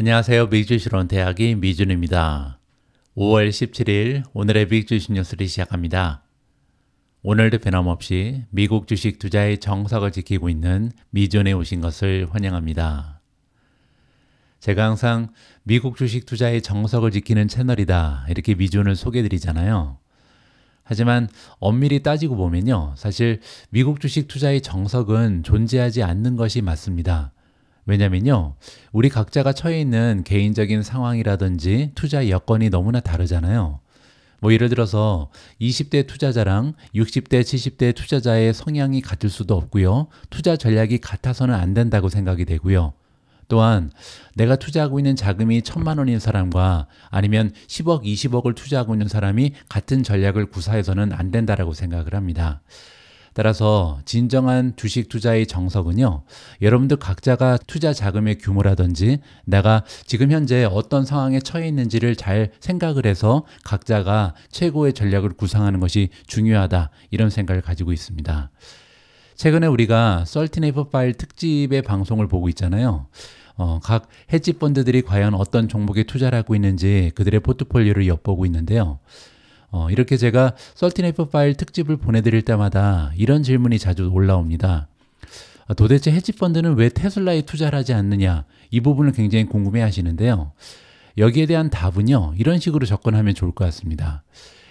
안녕하세요. 미주시론 대학의 미준입니다. 5월 17일 오늘의 미주시 뉴스를 시작합니다. 오늘도 변함없이 미국 주식 투자의 정석을 지키고 있는 미준에 오신 것을 환영합니다. 제가 항상 미국 주식 투자의 정석을 지키는 채널이다 이렇게 미준을 소개해드리잖아요. 하지만 엄밀히 따지고 보면요, 사실 미국 주식 투자의 정석은 존재하지 않는 것이 맞습니다. 왜냐면요, 우리 각자가 처해 있는 개인적인 상황이라든지 투자 여건이 너무나 다르잖아요. 예를 들어서 20대 투자자랑 60대, 70대 투자자의 성향이 같을 수도 없고요. 투자 전략이 같아서는 안 된다고 생각이 되고요. 또한 내가 투자하고 있는 자금이 1,000만 원인 사람과 아니면 10억, 20억을 투자하고 있는 사람이 같은 전략을 구사해서는 안 된다라고 생각을 합니다. 따라서 진정한 주식 투자의 정석은요, 여러분들 각자가 투자 자금의 규모라든지 내가 지금 현재 어떤 상황에 처해 있는지를 잘 생각을 해서 각자가 최고의 전략을 구상하는 것이 중요하다, 이런 생각을 가지고 있습니다. 최근에 우리가 13F 파일 특집의 방송을 보고 있잖아요. 각 헤지 펀드들이 과연 어떤 종목에 투자를 하고 있는지 그들의 포트폴리오를 엿보고 있는데요. 이렇게 제가 13F 파일 특집을 보내드릴 때마다 이런 질문이 자주 올라옵니다. 도대체 헤지펀드는 왜 테슬라에 투자를 하지 않느냐, 이 부분을 굉장히 궁금해 하시는데요. 여기에 대한 답은요, 이런 식으로 접근하면 좋을 것 같습니다.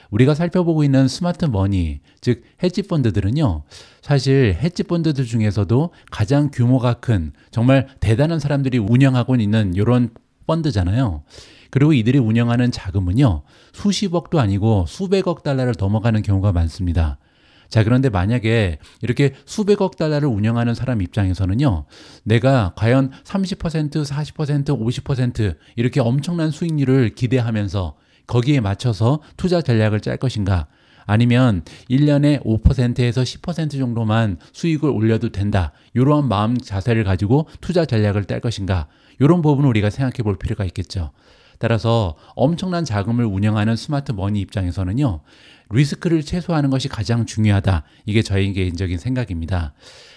우리가 살펴보고 있는 스마트 머니, 즉 헤지펀드들은요, 사실 헤지펀드들 중에서도 가장 규모가 큰, 정말 대단한 사람들이 운영하고 있는 이런 펀드잖아요. 그리고 이들이 운영하는 자금은요, 수십억도 아니고 수백억 달러를 넘어가는 경우가 많습니다. 자, 그런데 만약에 이렇게 수백억 달러를 운영하는 사람 입장에서는요, 내가 과연 30%, 40%, 50% 이렇게 엄청난 수익률을 기대하면서 거기에 맞춰서 투자 전략을 짤 것인가, 아니면 1년에 5%에서 10% 정도만 수익을 올려도 된다, 이러한 마음 자세를 가지고 투자 전략을 짤 것인가, 이런 부분을 우리가 생각해 볼 필요가 있겠죠. 따라서 엄청난 자금을 운영하는 스마트 머니 입장에서는요, 리스크를 최소화하는 것이 가장 중요하다, 이게 저희 개인적인 생각입니다.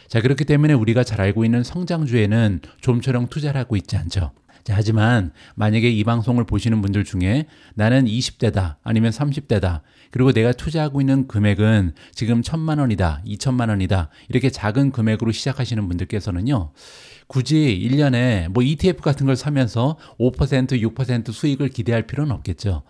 자, 그렇기 때문에 우리가 잘 알고 있는 성장주에는 좀처럼 투자를 하고 있지 않죠. 자, 하지만 만약에 이 방송을 보시는 분들 중에 나는 20대다 아니면 30대다, 그리고 내가 투자하고 있는 금액은 지금 1,000만 원이다, 2,000만 원이다, 이렇게 작은 금액으로 시작하시는 분들께서는요, 굳이 1년에 ETF 같은 걸 사면서 5%, 6% 수익을 기대할 필요는 없겠죠.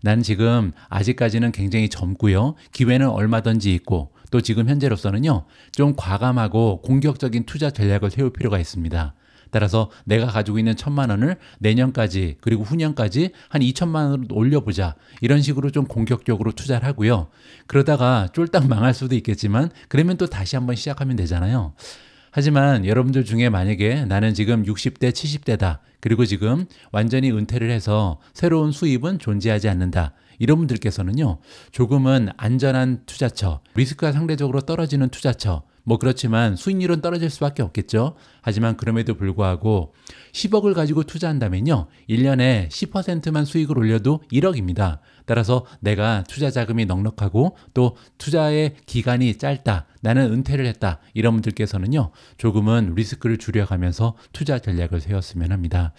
난 지금 아직까지는 굉장히 젊고요, 기회는 얼마든지 있고, 또 지금 현재로서는요, 좀 과감하고 공격적인 투자 전략을 세울 필요가 있습니다. 따라서 내가 가지고 있는 1,000만 원을 내년까지 그리고 후년까지 한 2,000만 원으로 올려보자, 이런 식으로 좀 공격적으로 투자를 하고요. 그러다가 쫄딱 망할 수도 있겠지만 그러면 또 다시 한번 시작하면 되잖아요. 하지만 여러분들 중에 만약에 나는 지금 60대, 70대다, 그리고 지금 완전히 은퇴를 해서 새로운 수입은 존재하지 않는다, 이런 분들께서는요, 조금은 안전한 투자처, 리스크가 상대적으로 떨어지는 투자처, 그렇지만 수익률은 떨어질 수밖에 없겠죠. 하지만 그럼에도 불구하고 10억을 가지고 투자한다면요, 1년에 10%만 수익을 올려도 1억입니다. 따라서 내가 투자 자금이 넉넉하고 또 투자의 기간이 짧다, 나는 은퇴를 했다, 이런 분들께서는요, 조금은 리스크를 줄여가면서 투자 전략을 세웠으면 합니다.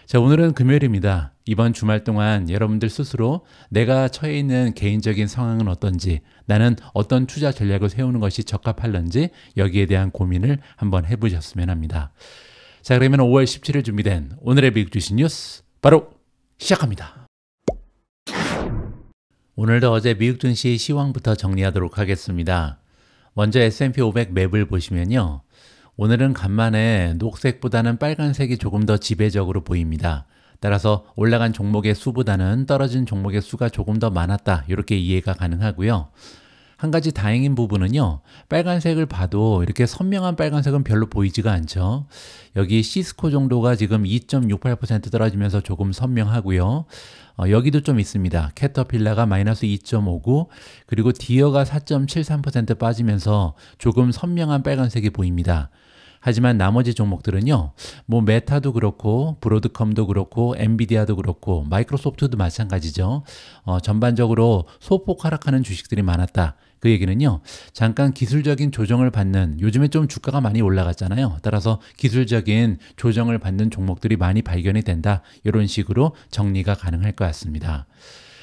자, 오늘은 금요일입니다. 이번 주말 동안 여러분들 스스로 내가 처해 있는 개인적인 상황은 어떤지, 나는 어떤 투자 전략을 세우는 것이 적합할런지, 여기에 대한 고민을 한번 해보셨으면 합니다. 자, 그러면 5월 17일 준비된 오늘의 미국 주식 뉴스 바로 시작합니다. 오늘도 어제 미국 증시 시황부터 정리하도록 하겠습니다. 먼저 S&P 500 맵을 보시면요, 오늘은 간만에 녹색보다는 빨간색이 조금 더 지배적으로 보입니다. 따라서 올라간 종목의 수보다는 떨어진 종목의 수가 조금 더 많았다, 이렇게 이해가 가능하고요. 한 가지 다행인 부분은요, 빨간색을 봐도 이렇게 선명한 빨간색은 별로 보이지가 않죠. 여기 시스코 정도가 지금 2.68% 떨어지면서 조금 선명하고요. 여기도 좀 있습니다. 캐터필라가 마이너스 2.59, 그리고 디어가 4.73% 빠지면서 조금 선명한 빨간색이 보입니다. 하지만 나머지 종목들은요, 뭐 메타도 그렇고 브로드컴도 그렇고 엔비디아도 그렇고 마이크로소프트도 마찬가지죠. 전반적으로 소폭 하락하는 주식들이 많았다. 그 얘기는요, 잠깐 기술적인 조정을 받는, 요즘에 좀 주가가 많이 올라갔잖아요. 따라서 기술적인 조정을 받는 종목들이 많이 발견이 된다. 이런 식으로 정리가 가능할 것 같습니다.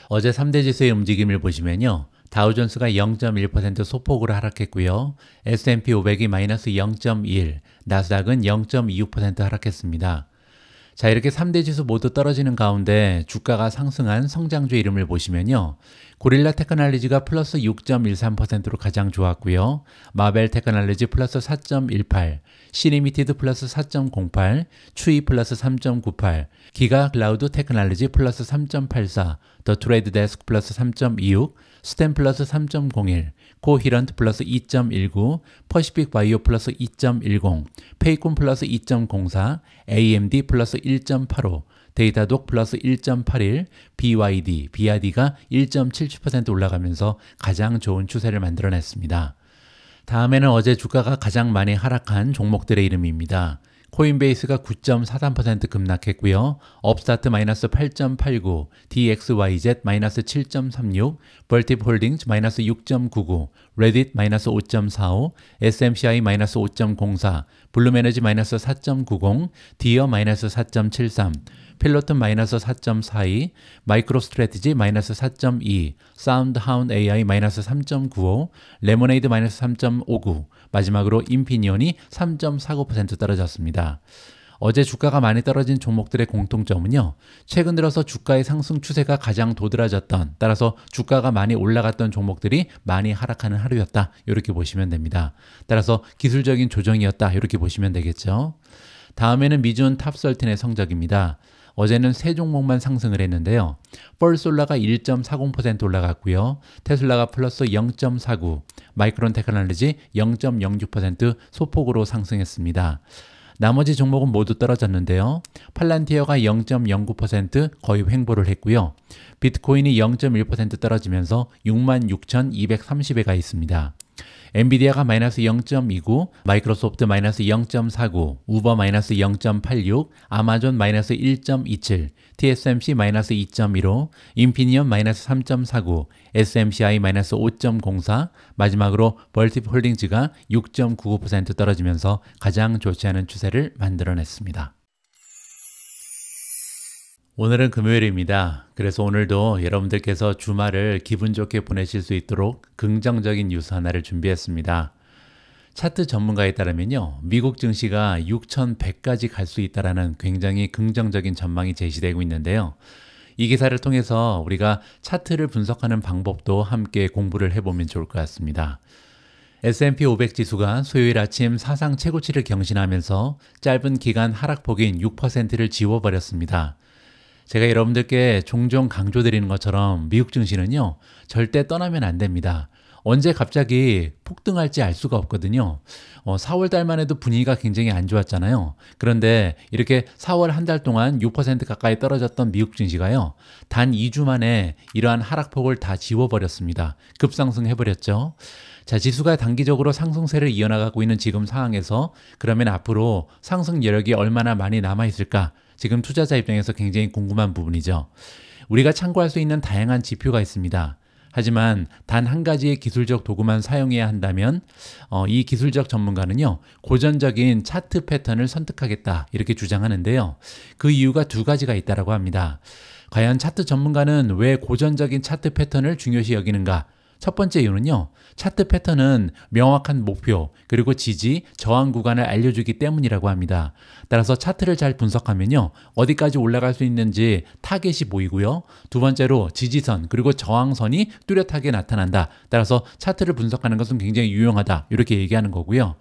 어제 3대 지수의 움직임을 보시면요, 다우존스가 0.1% 소폭으로 하락했고요. S&P 500이 마이너스 0.1, 나스닥은 0.26% 하락했습니다. 자, 이렇게 3대 지수 모두 떨어지는 가운데 주가가 상승한 성장주 이름을 보시면요, 고릴라 테크놀로지가 플러스 6.13%로 가장 좋았고요. 마벨 테크놀로지 플러스 4.18, 시리미티드 플러스 4.08, 추이 플러스 3.98, 기가 클라우드 테크놀로지 플러스 3.84, 더 트레이드 데스크 플러스 3.26, 스템 플러스 3.01, 코히런트 플러스 2.19, 퍼시픽 바이오 플러스 2.10, 페이콘 플러스 2.04, AMD 플러스 1.85, 데이터독 플러스 1.81, BYD, BYD가 1.77% 올라가면서 가장 좋은 추세를 만들어냈습니다. 다음에는 어제 주가가 가장 많이 하락한 종목들의 이름입니다. 코인베이스가 9.43% 급락했고요. 업스타트 마이너스 8.89, DXYZ 마이너스 7.36, 벌팁 홀딩스 마이너스 6.99, 레딧 마이너스 5.45, SMCI 마이너스 5.04, 블룸에너지 마이너스 4.90, 디어 마이너스 4.73, 필로튼 마이너스 4.42, 마이크로 스트래티지 마이너스 4.2, 사운드 하운드 AI 마이너스 3.95, 레모네이드 마이너스 3.59, 마지막으로 인피니온이 3.49% 떨어졌습니다. 어제 주가가 많이 떨어진 종목들의 공통점은요, 최근 들어서 주가의 상승 추세가 가장 도드라졌던, 따라서 주가가 많이 올라갔던 종목들이 많이 하락하는 하루였다. 이렇게 보시면 됩니다. 따라서 기술적인 조정이었다. 이렇게 보시면 되겠죠. 다음에는 미준 탑13의 성적입니다. 어제는 세 종목만 상승을 했는데요. 펄솔라가 1.40% 올라갔고요. 테슬라가 플러스 0.49, 마이크론 테크놀로지 0.06% 소폭으로 상승했습니다. 나머지 종목은 모두 떨어졌는데요. 팔란티어가 0.09% 거의 횡보를 했고요. 비트코인이 0.1% 떨어지면서 66,230에 가 있습니다. 엔비디아가 마이너스 0.29, 마이크로소프트 마이너스 0.49, 우버 마이너스 0.86, 아마존 마이너스 1.27, TSMC 마이너스 2.15, 인피니언 마이너스 3.49, SMCI 마이너스 5.04, 마지막으로 벌팁 홀딩즈가 6.99% 떨어지면서 가장 좋지 않은 추세를 만들어냈습니다. 오늘은 금요일입니다. 그래서 오늘도 여러분들께서 주말을 기분 좋게 보내실 수 있도록 긍정적인 뉴스 하나를 준비했습니다. 차트 전문가에 따르면요, 미국 증시가 6,100까지 갈 수 있다는 굉장히 긍정적인 전망이 제시되고 있는데요. 이 기사를 통해서 우리가 차트를 분석하는 방법도 함께 공부를 해보면 좋을 것 같습니다. S&P 500 지수가 수요일 아침 사상 최고치를 경신하면서 짧은 기간 하락폭인 6%를 지워버렸습니다. 제가 여러분들께 종종 강조드리는 것처럼 미국 증시는요, 절대 떠나면 안 됩니다. 언제 갑자기 폭등할지 알 수가 없거든요. 4월 달만 해도 분위기가 굉장히 안 좋았잖아요. 그런데 이렇게 4월 한 달 동안 6% 가까이 떨어졌던 미국 증시가요, 단 2주 만에 이러한 하락폭을 다 지워버렸습니다. 급상승해버렸죠. 자, 지수가 단기적으로 상승세를 이어나가고 있는 지금 상황에서 그러면 앞으로 상승 여력이 얼마나 많이 남아있을까? 지금 투자자 입장에서 굉장히 궁금한 부분이죠. 우리가 참고할 수 있는 다양한 지표가 있습니다. 하지만 단 한 가지의 기술적 도구만 사용해야 한다면 이 기술적 전문가는요, 고전적인 차트 패턴을 선택하겠다 이렇게 주장하는데요. 그 이유가 두 가지가 있다고 합니다. 과연 차트 전문가는 왜 고전적인 차트 패턴을 중요시 여기는가? 첫 번째 이유는요, 차트 패턴은 명확한 목표 그리고 지지, 저항 구간을 알려주기 때문이라고 합니다. 따라서 차트를 잘 분석하면요, 어디까지 올라갈 수 있는지 타겟이 보이고요. 두 번째로 지지선 그리고 저항선이 뚜렷하게 나타난다. 따라서 차트를 분석하는 것은 굉장히 유용하다 이렇게 얘기하는 거고요.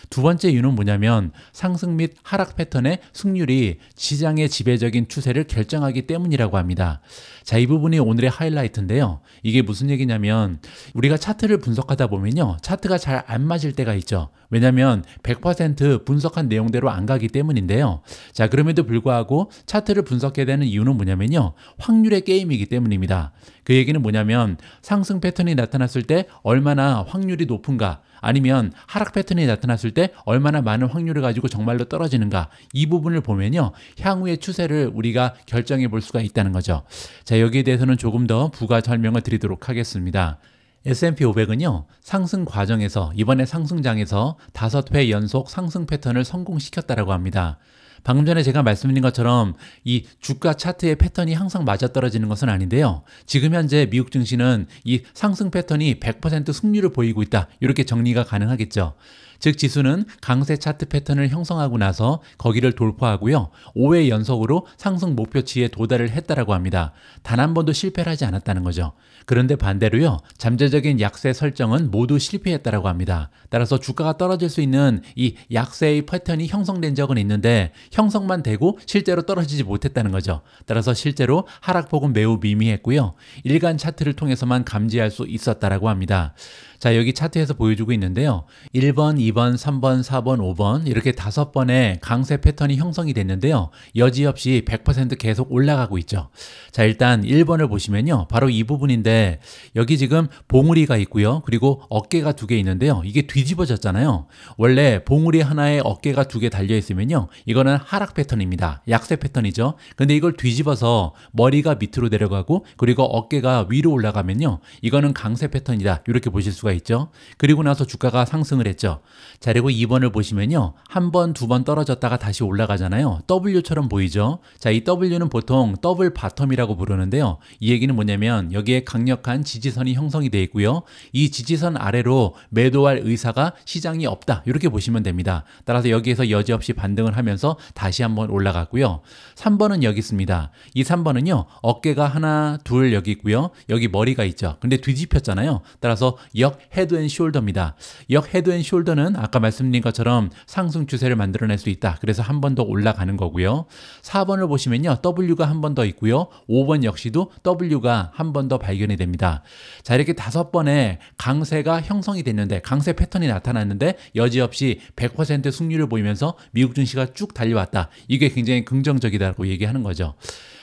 두 번째 이유는 뭐냐면 상승 및 하락 패턴의 승률이 시장의 지배적인 추세를 결정하기 때문이라고 합니다. 자, 이 부분이 오늘의 하이라이트인데요. 이게 무슨 얘기냐면 우리가 차트를 분석하다 보면요, 차트가 잘 안 맞을 때가 있죠. 왜냐하면 100% 분석한 내용대로 안 가기 때문인데요. 자, 그럼에도 불구하고 차트를 분석해야 되는 이유는 뭐냐면요, 확률의 게임이기 때문입니다. 그 얘기는 뭐냐면 상승 패턴이 나타났을 때 얼마나 확률이 높은가, 아니면 하락 패턴이 나타났을 때 얼마나 많은 확률을 가지고 정말로 떨어지는가, 이 부분을 보면요 향후의 추세를 우리가 결정해 볼 수가 있다는 거죠. 자, 여기에 대해서는 조금 더 부가 설명을 드리도록 하겠습니다. S&P 500은요 상승 과정에서 이번에 상승장에서 5회 연속 상승 패턴을 성공시켰다라고 합니다. 방금 전에 제가 말씀드린 것처럼 이 주가 차트의 패턴이 항상 맞아떨어지는 것은 아닌데요. 지금 현재 미국 증시는 이 상승 패턴이 100% 승률을 보이고 있다, 이렇게 정리가 가능하겠죠. 즉 지수는 강세 차트 패턴을 형성하고 나서 거기를 돌파하고요 5회 연속으로 상승 목표치에 도달을 했다라고 합니다. 단 한 번도 실패를 하지 않았다는 거죠. 그런데 반대로요 잠재적인 약세 설정은 모두 실패했다라고 합니다. 따라서 주가가 떨어질 수 있는 이 약세의 패턴이 형성된 적은 있는데 형성만 되고 실제로 떨어지지 못했다는 거죠. 따라서 실제로 하락폭은 매우 미미했고요 일간 차트를 통해서만 감지할 수 있었다라고 합니다. 자, 여기 차트에서 보여주고 있는데요. 1번, 2번, 3번, 4번, 5번 이렇게 5번의 강세 패턴이 형성이 됐는데요. 여지없이 100% 계속 올라가고 있죠. 자, 일단 1번을 보시면요. 바로 이 부분인데 여기 지금 봉우리가 있고요. 그리고 어깨가 2개 있는데요. 이게 뒤집어졌잖아요. 원래 봉우리 하나에 어깨가 2개 달려 있으면요. 이거는 하락 패턴입니다. 약세 패턴이죠. 근데 이걸 뒤집어서 머리가 밑으로 내려가고 그리고 어깨가 위로 올라가면요. 이거는 강세 패턴이다. 이렇게 보실 수가 있죠. 그리고 나서 주가가 상승을 했죠. 자, 그리고 2번을 보시면요. 한 번, 두 번 떨어졌다가 다시 올라가잖아요. W처럼 보이죠. 자, 이 W는 보통 더블 바텀이라고 부르는데요. 이 얘기는 뭐냐면 여기에 강력한 지지선이 형성이 되어 있고요. 이 지지선 아래로 매도할 의사가 시장이 없다. 이렇게 보시면 됩니다. 따라서 여기에서 여지없이 반등을 하면서 다시 한번 올라갔고요. 3번은 여기 있습니다. 이 3번은요. 어깨가 하나, 둘 여기 있고요. 여기 머리가 있죠. 근데 뒤집혔잖아요. 따라서 역 헤드앤숄더입니다. 역 헤드앤숄더는 아까 말씀드린 것처럼 상승 추세를 만들어낼 수 있다. 그래서 한 번 더 올라가는 거고요. 4번을 보시면요. W가 한 번 더 있고요. 5번 역시도 W가 한 번 더 발견이 됩니다. 자, 이렇게 5번의 강세가 형성이 됐는데 강세 패턴이 나타났는데 여지없이 100% 승률을 보이면서 미국 증시가 쭉 달려왔다. 이게 굉장히 긍정적이다라고 얘기하는 거죠.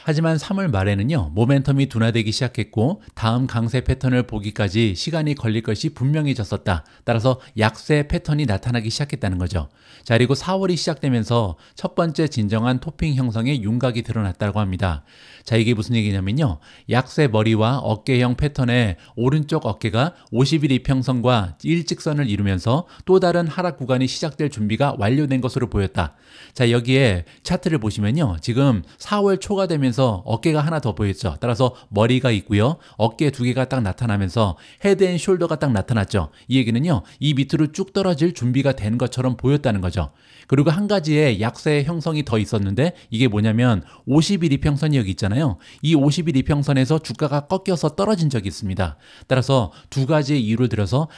하지만 3월 말에는요. 모멘텀이 둔화되기 시작했고 다음 강세 패턴을 보기까지 시간이 걸릴 것이 분명해졌었다. 따라서 약세 패턴이 나타나기 시작했다는 거죠. 자, 그리고 4월이 시작되면서 첫 번째 진정한 토핑 형성의 윤곽이 드러났다고 합니다. 자, 이게 무슨 얘기냐면요. 약세 머리와 어깨형 패턴의 오른쪽 어깨가 50일 이평선과 일직선을 이루면서 또 다른 하락 구간이 시작될 준비가 완료된 것으로 보였다. 자, 여기에 차트를 보시면요. 지금 4월 초가 되면서 어깨가 하나 더 보였죠. 따라서 머리가 있고요. 어깨 2개가 딱 나타나면서 헤드앤숄더가 딱 나타났죠. 이 얘기는요. 이 밑으로 쭉 떨어질 준비가 된 것처럼 보였다는 거죠. 그리고 한 가지의 약세 형성이 더 있었는데 이게 뭐냐면 50일 이평선이 여기 있잖아요. 이 50일 이평선에서 주가가 꺾여서 떨어진 적이 있습니다. 따라서 두 가지의 이유를 들어서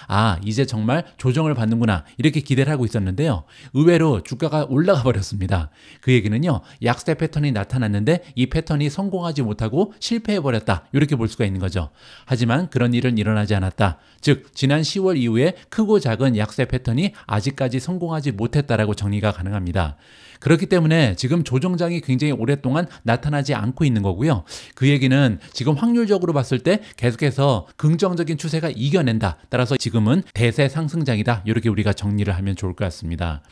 이제 정말 조정을 받는구나 이렇게 기대를 하고 있었는데요. 의외로 주가가 올라가 버렸습니다. 그 얘기는요. 약세 패턴이 나타났는데 이 패턴이 성공하지 못하고 실패해버렸다. 이렇게 볼 수가 있는 거죠. 하지만 그런 일은 일어나지 않았다. 즉 지난 10월 이후에 크고 작은 약세 패턴이 아직까지 성공하지 못했다라고 정리가 가능합니다. 그렇기 때문에 지금 조정장이 굉장히 오랫동안 나타나지 않고 있는 거고요. 그 얘기는 지금 확률적으로 봤을 때 계속해서 긍정적인 추세가 이겨낸다. 따라서 지금은 대세 상승장이다. 이렇게 우리가 정리를 하면 좋을 것 같습니다.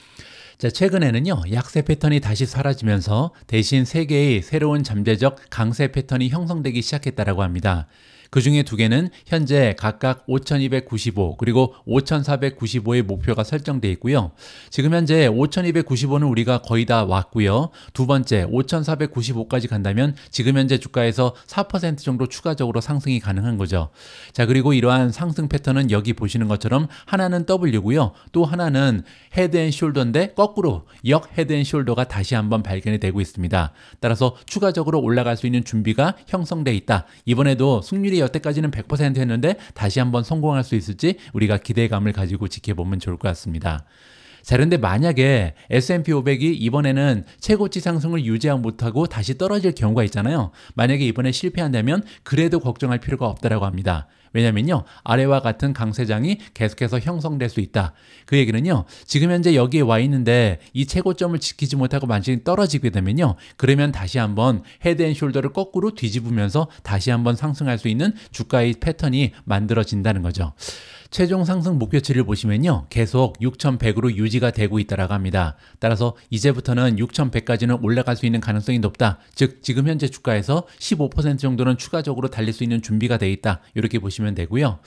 자, 최근에는요. 약세 패턴이 다시 사라지면서 대신 3개의 새로운 잠재적 강세 패턴이 형성되기 시작했다고 합니다. 그 중에 2개는 현재 각각 5295 그리고 5495의 목표가 설정되어 있고요. 지금 현재 5295는 우리가 거의 다 왔고요. 두 번째 5495까지 간다면 지금 현재 주가에서 4% 정도 추가적으로 상승이 가능한 거죠. 자, 그리고 이러한 상승 패턴은 여기 보시는 것처럼 하나는 W고요. 또 하나는 헤드앤숄더인데 거꾸로 역 헤드앤숄더가 다시 한번 발견이 되고 있습니다. 따라서 추가적으로 올라갈 수 있는 준비가 형성되어 있다. 이번에도 승률이 여태까지는 100% 했는데 다시 한번 성공할 수 있을지 우리가 기대감을 가지고 지켜보면 좋을 것 같습니다. 자, 그런데 만약에 S&P 500이 이번에는 최고치 상승을 유지하지 못하고 다시 떨어질 경우가 있잖아요. 만약에 이번에 실패한다면 그래도 걱정할 필요가 없다라고 합니다. 왜냐면요, 아래와 같은 강세장이 계속해서 형성될 수 있다. 그 얘기는요, 지금 현재 여기에 와 있는데 이 최고점을 지키지 못하고 만약에 떨어지게 되면요, 그러면 다시 한번 헤드앤숄더를 거꾸로 뒤집으면서 다시 한번 상승할 수 있는 주가의 패턴이 만들어진다는 거죠. 최종 상승 목표치를 보시면요, 계속 6,100으로 유지가 되고 있다라고 합니다. 따라서 이제부터는 6,100까지는 올라갈 수 있는 가능성이 높다. 즉 지금 현재 주가에서 15% 정도는 추가적으로 달릴 수 있는 준비가 돼 있다. 이렇게 보시면 되고요.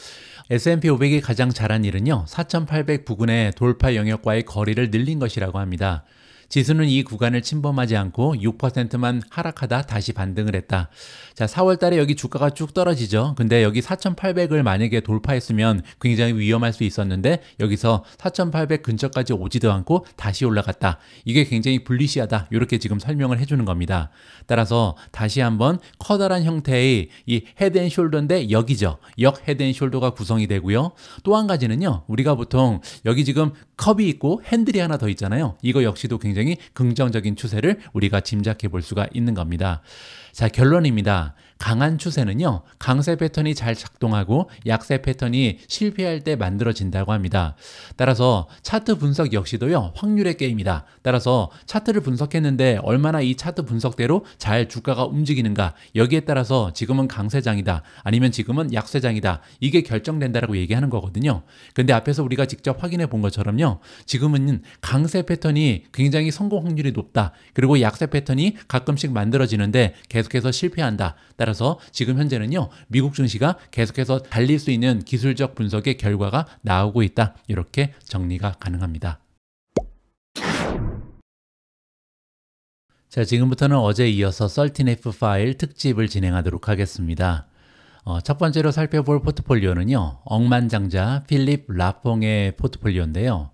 S&P 500이 가장 잘한 일은요, 4,800 부근의 돌파 영역과의 거리를 늘린 것이라고 합니다. 지수는 이 구간을 침범하지 않고 6%만 하락하다 다시 반등을 했다. 자, 4월 달에 여기 주가가 쭉 떨어지죠. 근데 여기 4,800을 만약에 돌파했으면 굉장히 위험할 수 있었는데 여기서 4,800 근처까지 오지도 않고 다시 올라갔다. 이게 굉장히 불리시하다. 이렇게 지금 설명을 해주는 겁니다. 따라서 다시 한번 커다란 형태의 이 헤드앤숄더인데 여기죠. 역 헤드앤숄더가 구성이 되고요. 또 한 가지는요, 우리가 보통 여기 지금 컵이 있고 핸들이 하나 더 있잖아요. 이거 역시도 굉장히 긍정적인 추세를 우리가 짐작해 볼 수가 있는 겁니다. 자, 결론입니다. 강한 추세는요, 강세 패턴이 잘 작동하고 약세 패턴이 실패할 때 만들어진다고 합니다. 따라서 차트 분석 역시도요, 확률의 게임이다. 따라서 차트를 분석했는데 얼마나 이 차트 분석대로 잘 주가가 움직이는가, 여기에 따라서 지금은 강세장이다, 아니면 지금은 약세장이다, 이게 결정된다라고 얘기하는 거거든요. 근데 앞에서 우리가 직접 확인해 본 것처럼요, 지금은 강세 패턴이 굉장히 성공 확률이 높다. 그리고 약세 패턴이 가끔씩 만들어지는데 계속해서 실패한다. 따라서 지금 현재는요, 미국 증시가 계속해서 달릴 수 있는 기술적 분석의 결과가 나오고 있다. 이렇게 정리가 가능합니다. 자, 지금부터는 어제에 이어서 13F 파일 특집을 진행하도록 하겠습니다. 첫 번째로 살펴볼 포트폴리오는요, 억만장자 필립 라퐁의 포트폴리오인데요.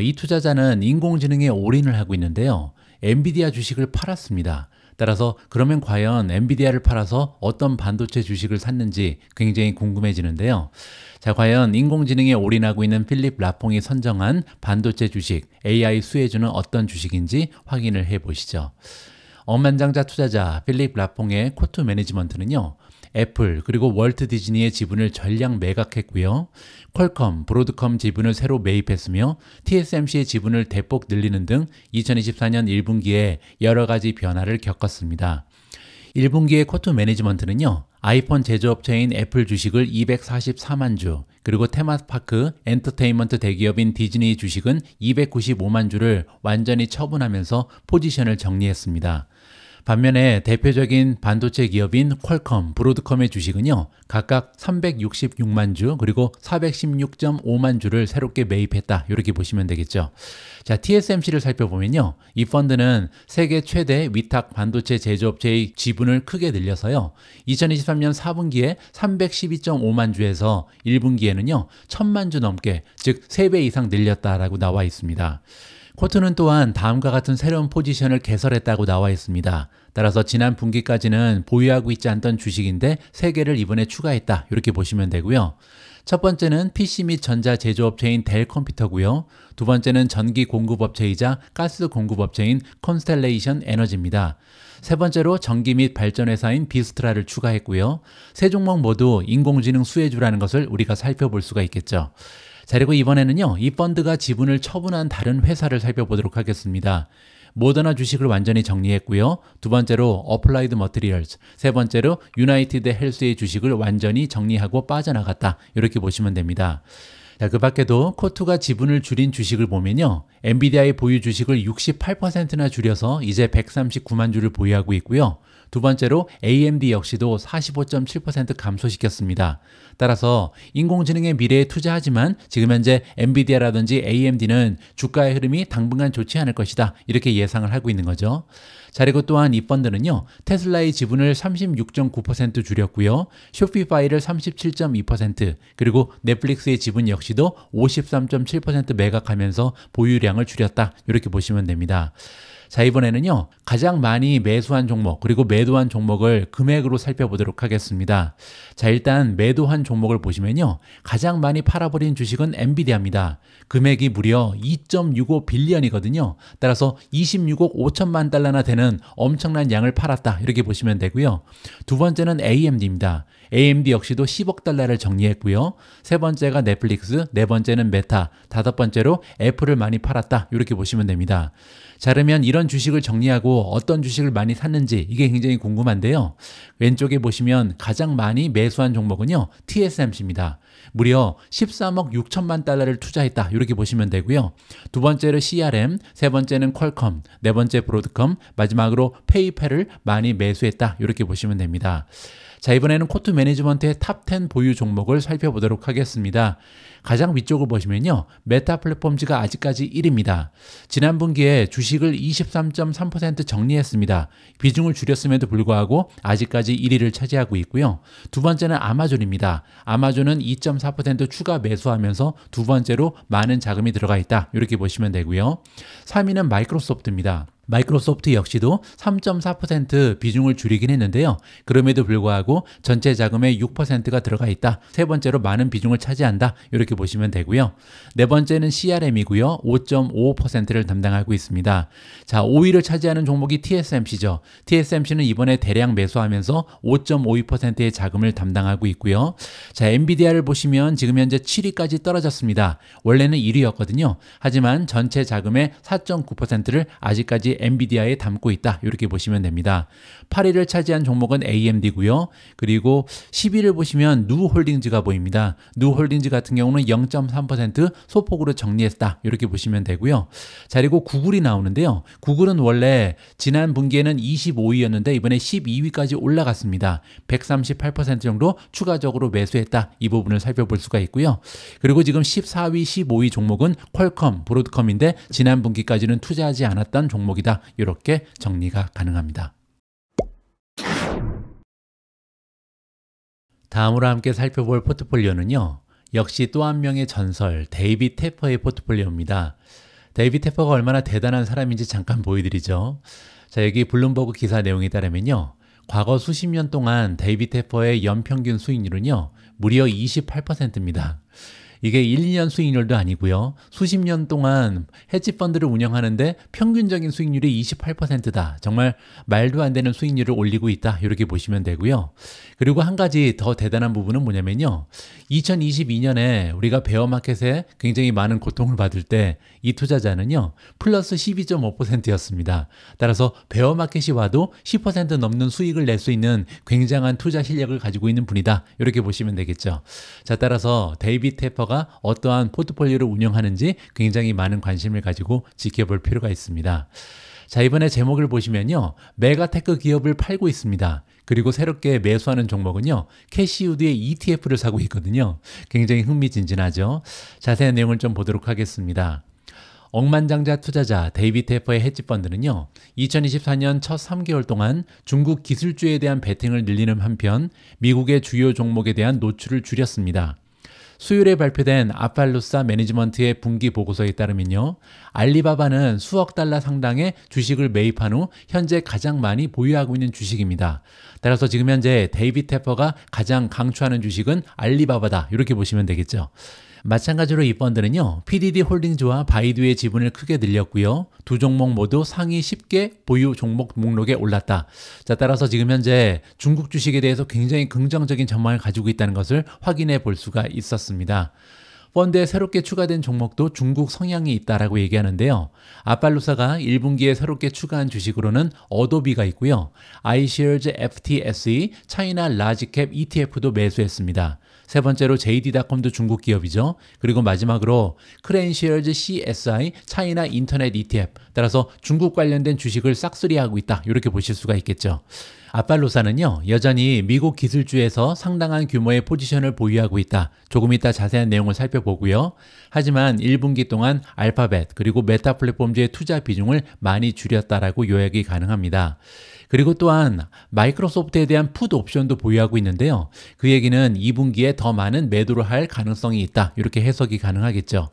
이 투자자는 인공지능에 올인을 하고 있는데요, 엔비디아 주식을 팔았습니다. 따라서 그러면 과연 엔비디아를 팔아서 어떤 반도체 주식을 샀는지 굉장히 궁금해지는데요. 자, 과연 인공지능에 올인하고 있는 필립 라퐁이 선정한 반도체 주식, AI 수혜주는 어떤 주식인지 확인을 해보시죠. 억만장자 투자자 필립 라퐁의 코트 매니지먼트는요, 애플 그리고 월트 디즈니의 지분을 전량 매각했고요. 퀄컴, 브로드컴 지분을 새로 매입했으며 TSMC의 지분을 대폭 늘리는 등 2024년 1분기에 여러 가지 변화를 겪었습니다. 1분기의 코트 매니지먼트는요, 아이폰 제조업체인 애플 주식을 244만 주, 그리고 테마파크 엔터테인먼트 대기업인 디즈니 주식은 295만 주를 완전히 처분하면서 포지션을 정리했습니다. 반면에 대표적인 반도체 기업인 퀄컴, 브로드컴의 주식은요, 각각 366만 주 그리고 416.5만 주를 새롭게 매입했다. 이렇게 보시면 되겠죠. 자, TSMC를 살펴보면요, 이 펀드는 세계 최대 위탁 반도체 제조업체의 지분을 크게 늘려서요, 2023년 4분기에 312.5만 주에서 1분기에는요 1000만 주 넘게, 즉 3배 이상 늘렸다라고 나와 있습니다. 코트는 또한 다음과 같은 새로운 포지션을 개설했다고 나와 있습니다. 따라서 지난 분기까지는 보유하고 있지 않던 주식인데 3개를 이번에 추가했다. 이렇게 보시면 되고요. 첫 번째는 PC 및 전자 제조업체인 델 컴퓨터고요. 두 번째는 전기 공급업체이자 가스 공급업체인 컨스텔레이션 에너지입니다. 세 번째로 전기 및 발전회사인 비스트라를 추가했고요. 세 종목 모두 인공지능 수혜주라는 것을 우리가 살펴볼 수가 있겠죠. 자, 그리고 이번에는요, 이 펀드가 지분을 처분한 다른 회사를 살펴보도록 하겠습니다. 모더나 주식을 완전히 정리했고요. 두 번째로 어플라이드 머티리얼스, 세 번째로 유나이티드 헬스의 주식을 완전히 정리하고 빠져나갔다. 이렇게 보시면 됩니다. 자, 그 밖에도 코트가 지분을 줄인 주식을 보면요, 엔비디아의 보유 주식을 68%나 줄여서 이제 139만 주를 보유하고 있고요. 두 번째로 AMD 역시도 45.7% 감소시켰습니다. 따라서 인공지능의 미래에 투자하지만 지금 현재 엔비디아라든지 AMD는 주가의 흐름이 당분간 좋지 않을 것이다. 이렇게 예상을 하고 있는 거죠. 자, 그리고 또한 이 펀드는요, 테슬라의 지분을 36.9% 줄였고요. 쇼피파이를 37.2%, 그리고 넷플릭스의 지분 역시도 53.7% 매각하면서 보유량을 줄였다. 이렇게 보시면 됩니다. 자, 이번에는요, 가장 많이 매수한 종목 그리고 매도한 종목을 금액으로 살펴보도록 하겠습니다. 자, 일단 매도한 종목을 보시면요, 가장 많이 팔아버린 주식은 엔비디아입니다. 금액이 무려 2.65 빌리언이거든요. 따라서 26억 5천만 달러나 되는 엄청난 양을 팔았다. 이렇게 보시면 되고요. 두 번째는 AMD입니다. AMD 역시도 10억 달러를 정리했고요. 세 번째가 넷플릭스, 네 번째는 메타, 다섯 번째로 애플을 많이 팔았다. 이렇게 보시면 됩니다. 자, 그러면 이런 주식을 정리하고 어떤 주식을 많이 샀는지 이게 굉장히 궁금한데요. 왼쪽에 보시면 가장 많이 매수한 종목은요, TSMC입니다. 무려 13억 6천만 달러를 투자했다. 이렇게 보시면 되고요. 두 번째로 CRM, 세 번째는 퀄컴, 네 번째 브로드컴, 마지막으로 페이팔을 많이 매수했다. 이렇게 보시면 됩니다. 자, 이번에는 코트 매니지먼트의 탑 10 보유 종목을 살펴보도록 하겠습니다. 가장 위쪽을 보시면요, 메타 플랫폼즈가 아직까지 1위입니다. 지난 분기에 주식을 23.3% 정리했습니다. 비중을 줄였음에도 불구하고 아직까지 1위를 차지하고 있고요. 두 번째는 아마존입니다. 아마존은 2.4% 추가 매수하면서 두 번째로 많은 자금이 들어가 있다. 이렇게 보시면 되고요. 3위는 마이크로소프트입니다. 마이크로소프트 역시도 3.4% 비중을 줄이긴 했는데요. 그럼에도 불구하고 전체 자금의 6%가 들어가 있다. 세 번째로 많은 비중을 차지한다. 이렇게 보시면 되고요. 네 번째는 CRM이고요. 5.55%를 담당하고 있습니다. 자, 5위를 차지하는 종목이 TSMC죠. TSMC는 이번에 대량 매수하면서 5.52%의 자금을 담당하고 있고요. 자, 엔비디아를 보시면 지금 현재 7위까지 떨어졌습니다. 원래는 1위였거든요. 하지만 전체 자금의 4.9%를 아직까지 엔비디아에 담고 있다. 이렇게 보시면 됩니다. 8위를 차지한 종목은 AMD고요. 그리고 10위를 보시면 누홀딩즈가 보입니다. 누홀딩즈 같은 경우는 0.3% 소폭으로 정리했다. 이렇게 보시면 되고요. 자, 그리고 구글이 나오는데요. 구글은 원래 지난 분기에는 25위였는데 이번에 12위까지 올라갔습니다. 138% 정도 추가적으로 매수했다. 이 부분을 살펴볼 수가 있고요. 그리고 지금 14위, 15위 종목은 퀄컴, 브로드컴인데 지난 분기까지는 투자하지 않았던 종목이다. 이렇게 정리가 가능합니다. 다음으로 함께 살펴볼 포트폴리오는요, 역시 또 한 명의 전설 데이빗 테퍼의 포트폴리오입니다. 데이빗 테퍼가 얼마나 대단한 사람인지 잠깐 보여드리죠. 자, 여기 블룸버그 기사 내용에 따르면요, 과거 수십 년 동안 데이빗 테퍼의 연평균 수익률은요, 무려 28%입니다. 이게 1, 2년 수익률도 아니고요. 수십 년 동안 헤지펀드를 운영하는데 평균적인 수익률이 28%다. 정말 말도 안 되는 수익률을 올리고 있다. 이렇게 보시면 되고요. 그리고 한 가지 더 대단한 부분은 뭐냐면요. 2022년에 우리가 베어마켓에 굉장히 많은 고통을 받을 때 이 투자자는요, 플러스 12.5%였습니다. 따라서 베어마켓이 와도 10% 넘는 수익을 낼 수 있는 굉장한 투자 실력을 가지고 있는 분이다. 이렇게 보시면 되겠죠. 자, 따라서 데이빗 테퍼가 어떠한 포트폴리오를 운영하는지 굉장히 많은 관심을 가지고 지켜볼 필요가 있습니다. 자, 이번에 제목을 보시면요, 메가테크 기업을 팔고 있습니다. 그리고 새롭게 매수하는 종목은요, 캐시우드의 ETF를 사고 있거든요. 굉장히 흥미진진하죠. 자세한 내용을 좀 보도록 하겠습니다. 억만장자 투자자 데이빗 테퍼의 헤지펀드는요, 2024년 첫 3개월 동안 중국 기술주에 대한 베팅을 늘리는 한편 미국의 주요 종목에 대한 노출을 줄였습니다. 수요일에 발표된 아팔루사 매니지먼트의 분기 보고서에 따르면요, 알리바바는 수억 달러 상당의 주식을 매입한 후 현재 가장 많이 보유하고 있는 주식입니다. 따라서 지금 현재 데이빗 테퍼가 가장 강추하는 주식은 알리바바다. 이렇게 보시면 되겠죠. 마찬가지로 이 펀드는요, PDD 홀딩즈와 바이두의 지분을 크게 늘렸고요. 두 종목 모두 상위 10개 보유 종목 목록에 올랐다. 자, 따라서 지금 현재 중국 주식에 대해서 굉장히 긍정적인 전망을 가지고 있다는 것을 확인해 볼 수가 있었습니다. 펀드에 새롭게 추가된 종목도 중국 성향이 있다라고 얘기하는데요. 아팔루사가 1분기에 새롭게 추가한 주식으로는 어도비가 있고요. iShares FTSE 차이나 라지캡 ETF도 매수했습니다. 세 번째로 JD.com도 중국 기업이죠. 그리고 마지막으로 크레인시얼즈 CSI 차이나 인터넷 ETF, 따라서 중국 관련된 주식을 싹쓸이하고 있다. 이렇게 보실 수가 있겠죠. 아팔루사는요, 여전히 미국 기술주에서 상당한 규모의 포지션을 보유하고 있다. 조금 이따 자세한 내용을 살펴보고요. 하지만 1분기 동안 알파벳 그리고 메타 플랫폼즈의 투자 비중을 많이 줄였다라고 요약이 가능합니다. 그리고 또한 마이크로소프트에 대한 풋 옵션도 보유하고 있는데요. 그 얘기는 2분기에 더 많은 매도를 할 가능성이 있다. 이렇게 해석이 가능하겠죠.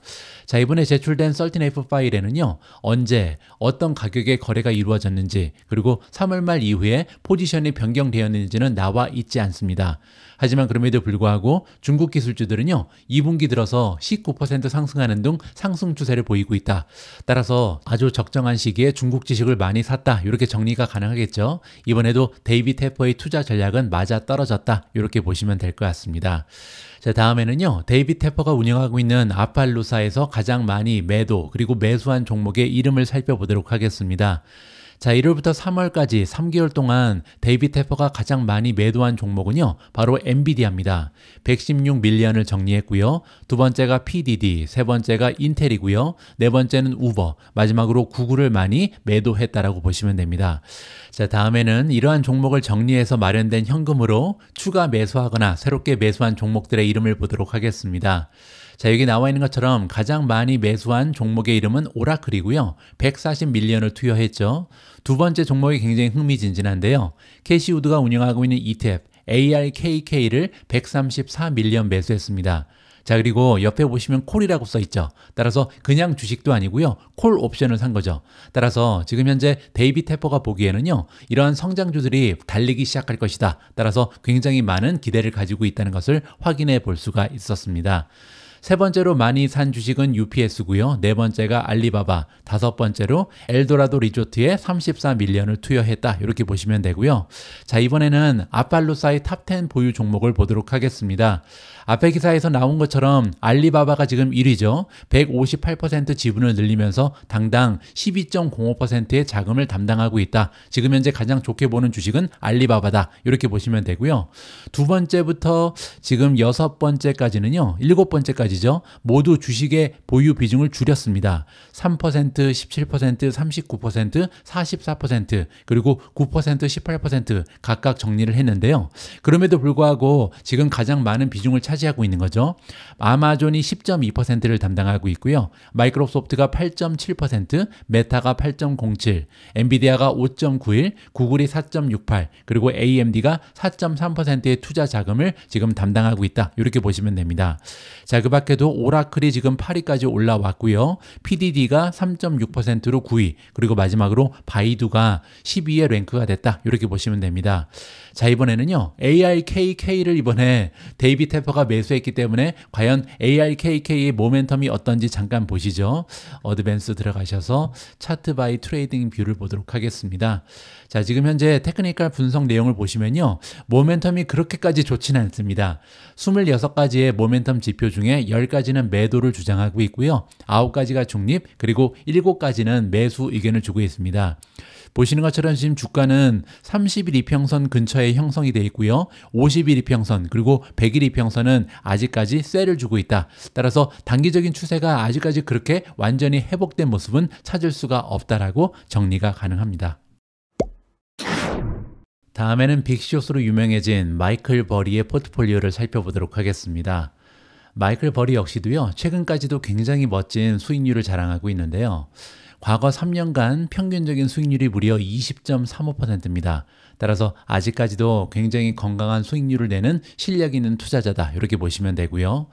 자, 이번에 제출된 13F 파일에는요, 언제 어떤 가격의 거래가 이루어졌는지 그리고 3월 말 이후에 포지션이 변경되었는지는 나와 있지 않습니다. 하지만 그럼에도 불구하고 중국 기술주들은요, 2분기 들어서 19% 상승하는 등 상승 추세를 보이고 있다. 따라서 아주 적정한 시기에 중국 지식을 많이 샀다. 이렇게 정리가 가능하겠죠. 있죠. 이번에도 데이빗 테퍼의 투자 전략은 맞아 떨어졌다. 이렇게 보시면 될 것 같습니다. 자, 다음에는요. 데이빗 테퍼가 운영하고 있는 아팔루사에서 가장 많이 매도 그리고 매수한 종목의 이름을 살펴보도록 하겠습니다. 자, 1월부터 3월까지 3개월 동안 데이빗 테퍼가 가장 많이 매도한 종목은요, 바로 엔비디아입니다. 116밀리언을 정리했고요. 두 번째가 PDD, 세 번째가 인텔이고요. 네 번째는 우버, 마지막으로 구글을 많이 매도했다라고 보시면 됩니다. 자, 다음에는 이러한 종목을 정리해서 마련된 현금으로 추가 매수하거나 새롭게 매수한 종목들의 이름을 보도록 하겠습니다. 자, 여기 나와 있는 것처럼 가장 많이 매수한 종목의 이름은 오라클이고요. 140밀리언을 투여했죠. 두 번째 종목이 굉장히 흥미진진한데요. 캐시우드가 운영하고 있는 ETF ARKK를 134밀리언 매수했습니다. 자, 그리고 옆에 보시면 콜이라고 써 있죠. 따라서 그냥 주식도 아니고요. 콜 옵션을 산 거죠. 따라서 지금 현재 데이빗 테퍼가 보기에는요. 이러한 성장주들이 달리기 시작할 것이다. 따라서 굉장히 많은 기대를 가지고 있다는 것을 확인해 볼 수가 있었습니다. 세 번째로 많이 산 주식은 UPS고요. 네 번째가 알리바바, 다섯 번째로 엘도라도 리조트에 34밀리언을 투여했다. 이렇게 보시면 되고요. 자, 이번에는 아팔루사의 탑10 보유 종목을 보도록 하겠습니다. 앞에 기사에서 나온 것처럼 알리바바가 지금 1위죠. 158% 지분을 늘리면서 당당 12.05%의 자금을 담당하고 있다. 지금 현재 가장 좋게 보는 주식은 알리바바다. 이렇게 보시면 되고요. 두 번째부터 지금 여섯 번째까지는요. 일곱 번째까지죠. 모두 주식의 보유 비중을 줄였습니다. 3%, 17%, 39%, 44% 그리고 9%, 18% 각각 정리를 했는데요. 그럼에도 불구하고 지금 가장 많은 비중을 차지하고 있는 거죠. 아마존이 10.2%를 담당하고 있고요. 마이크로소프트가 8.7%, 메타가 8.07, 엔비디아가 5.91, 구글이 4.68, 그리고 AMD가 4.3%의 투자 자금을 지금 담당하고 있다. 이렇게 보시면 됩니다. 자, 그 밖에도 오라클이 지금 8위까지 올라왔고요. PDD가 3.6%로 9위, 그리고 마지막으로 바이두가 12위에 랭크가 됐다. 이렇게 보시면 됩니다. 자, 이번에는요. ARKK를 이번에 데이빗 테퍼가 매수했기 때문에 과연 ARKK의 모멘텀이 어떤지 잠깐 보시죠. 어드밴스 들어가셔서 차트 바이 트레이딩 뷰를 보도록 하겠습니다. 자, 지금 현재 테크니컬 분석 내용을 보시면요. 모멘텀이 그렇게까지 좋지는 않습니다. 26가지의 모멘텀 지표 중에 10가지는 매도를 주장하고 있고요. 9가지가 중립, 그리고 7가지는 매수 의견을 주고 있습니다. 보시는 것처럼 지금 주가는 30일 이평선 근처에 형성이 되어 있고요. 50일 이평선 그리고 100일 이평선은 아직까지 셀을 주고 있다. 따라서 단기적인 추세가 아직까지 그렇게 완전히 회복된 모습은 찾을 수가 없다라고 정리가 가능합니다. 다음에는 빅숏으로 유명해진 마이클 버리의 포트폴리오를 살펴보도록 하겠습니다. 마이클 버리 역시도요. 최근까지도 굉장히 멋진 수익률을 자랑하고 있는데요. 과거 3년간 평균적인 수익률이 무려 20.35%입니다. 따라서 아직까지도 굉장히 건강한 수익률을 내는 실력 있는 투자자다. 이렇게 보시면 되고요.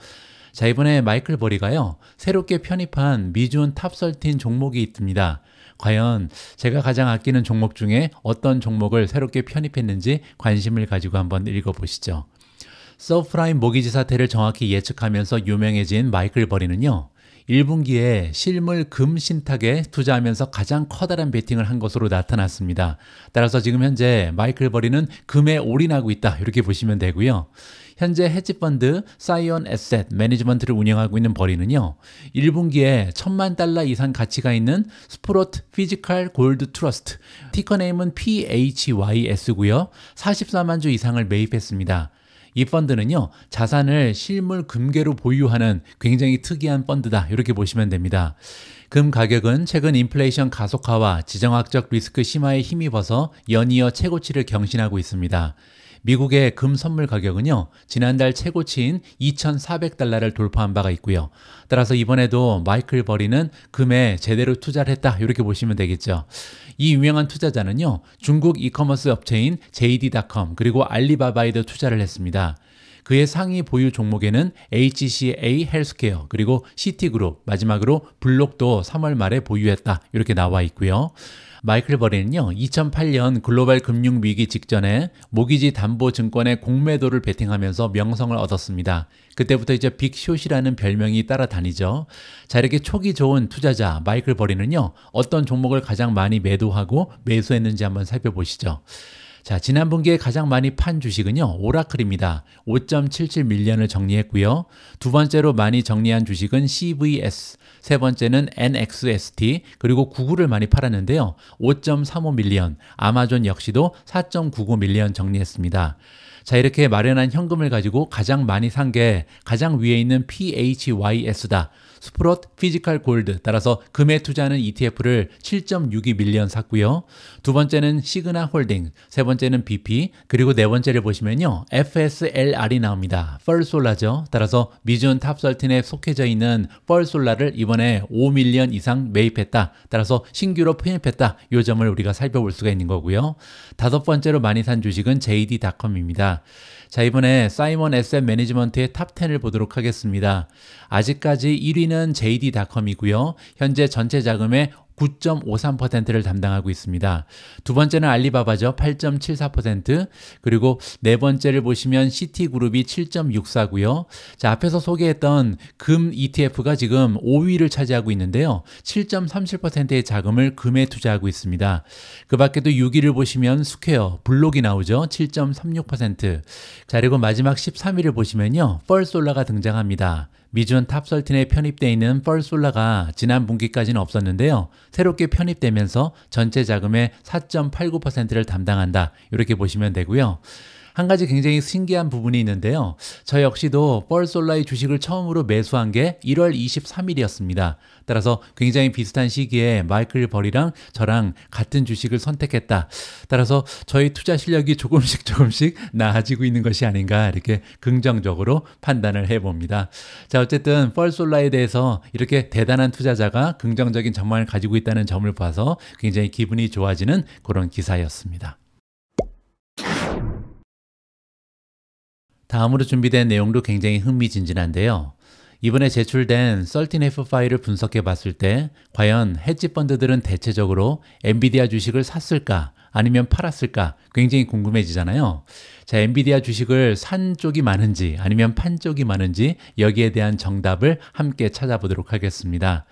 자, 이번에 마이클 버리가요. 새롭게 편입한 미주온 탑13 종목이 있습니다. 과연 제가 가장 아끼는 종목 중에 어떤 종목을 새롭게 편입했는지 관심을 가지고 한번 읽어보시죠. 서프라임 모기지 사태를 정확히 예측하면서 유명해진 마이클 버리는요. 1분기에 실물 금 신탁에 투자하면서 가장 커다란 베팅을 한 것으로 나타났습니다. 따라서 지금 현재 마이클 버리는 금에 올인하고 있다. 이렇게 보시면 되고요. 현재 헤지펀드 사이온 에셋 매니지먼트를 운영하고 있는 버리는요. 1분기에 $10,000 이상 가치가 있는 스프로트 피지컬 골드 트러스트, 티커네임은 PHYS고요. 44만 주 이상을 매입했습니다. 이 펀드는요, 자산을 실물 금괴로 보유하는 굉장히 특이한 펀드다. 이렇게 보시면 됩니다. 금 가격은 최근 인플레이션 가속화와 지정학적 리스크 심화에 힘입어서 연이어 최고치를 경신하고 있습니다. 미국의 금 선물 가격은요, 지난달 최고치인 $2,400를 돌파한 바가 있고요. 따라서 이번에도 마이클 버리는 금에 제대로 투자를 했다. 이렇게 보시면 되겠죠. 이 유명한 투자자는요, 중국 이커머스 업체인 JD.com 그리고 알리바바에도 투자를 했습니다. 그의 상위 보유 종목에는 HCA 헬스케어 그리고 시티그룹 마지막으로 블록도 3월 말에 보유했다 이렇게 나와 있고요. 마이클 버리는요 2008년 글로벌 금융위기 직전에 모기지 담보증권의 공매도를 베팅하면서 명성을 얻었습니다. 그때부터 이제 빅숏이라는 별명이 따라다니죠. 자, 이렇게 초기 좋은 투자자 마이클 버리는요 어떤 종목을 가장 많이 매도하고 매수했는지 한번 살펴보시죠. 자, 지난 분기에 가장 많이 판 주식은요 오라클입니다. 5.77밀리언을 정리했고요. 두 번째로 많이 정리한 주식은 CVS, 세 번째는 NXST, 그리고 구글을 많이 팔았는데요. 5.35밀리언, 아마존 역시도 4.99밀리언 정리했습니다. 자, 이렇게 마련한 현금을 가지고 가장 많이 산 게 가장 위에 있는 PHYS다. 스프롯 피지컬 골드, 따라서 금에 투자하는 ETF를 7.62밀리언 샀고요. 두 번째는 시그나 홀딩, 세 번째는 BP, 그리고 네 번째를 보시면요 FSLR이 나옵니다. 펄솔라죠. 따라서 미준 탑13에 속해져 있는 펄솔라를 이번에 5밀리언 이상 매입했다. 따라서 신규로 편입했다. 이 점을 우리가 살펴볼 수가 있는 거고요. 다섯 번째로 많이 산 주식은 JD.com입니다. 자, 이번에 사이먼 에셋 매니지먼트의 탑10을 보도록 하겠습니다. 아직까지 1위는 JD.com이고요. 현재 전체 자금의 9.53%를 담당하고 있습니다. 두 번째는 알리바바죠. 8.74%, 그리고 네 번째를 보시면 시티그룹이 7.64고요. 자, 앞에서 소개했던 금 ETF가 지금 5위를 차지하고 있는데요. 7.37%의 자금을 금에 투자하고 있습니다. 그 밖에도 6위를 보시면 스퀘어, 블록이 나오죠. 7.36%. 자, 그리고 마지막 13위를 보시면요. 펄솔라가 등장합니다. 미준 탑13에 편입되어 있는 펄솔라가 지난 분기까지는 없었는데요. 새롭게 편입되면서 전체 자금의 4.89%를 담당한다. 이렇게 보시면 되고요. 한 가지 굉장히 신기한 부분이 있는데요. 저 역시도 펄솔라의 주식을 처음으로 매수한 게 1월 23일이었습니다. 따라서 굉장히 비슷한 시기에 마이클 버리랑 저랑 같은 주식을 선택했다. 따라서 저희 투자 실력이 조금씩 나아지고 있는 것이 아닌가 이렇게 긍정적으로 판단을 해봅니다. 자, 어쨌든 펄솔라에 대해서 이렇게 대단한 투자자가 긍정적인 전망을 가지고 있다는 점을 봐서 굉장히 기분이 좋아지는 그런 기사였습니다. 다음으로 준비된 내용도 굉장히 흥미진진한데요. 이번에 제출된 13F 파일을 분석해 봤을 때 과연 헤지펀드들은 대체적으로 엔비디아 주식을 샀을까 아니면 팔았을까 굉장히 궁금해지잖아요. 자, 엔비디아 주식을 산 쪽이 많은지 아니면 판 쪽이 많은지 여기에 대한 정답을 함께 찾아보도록 하겠습니다.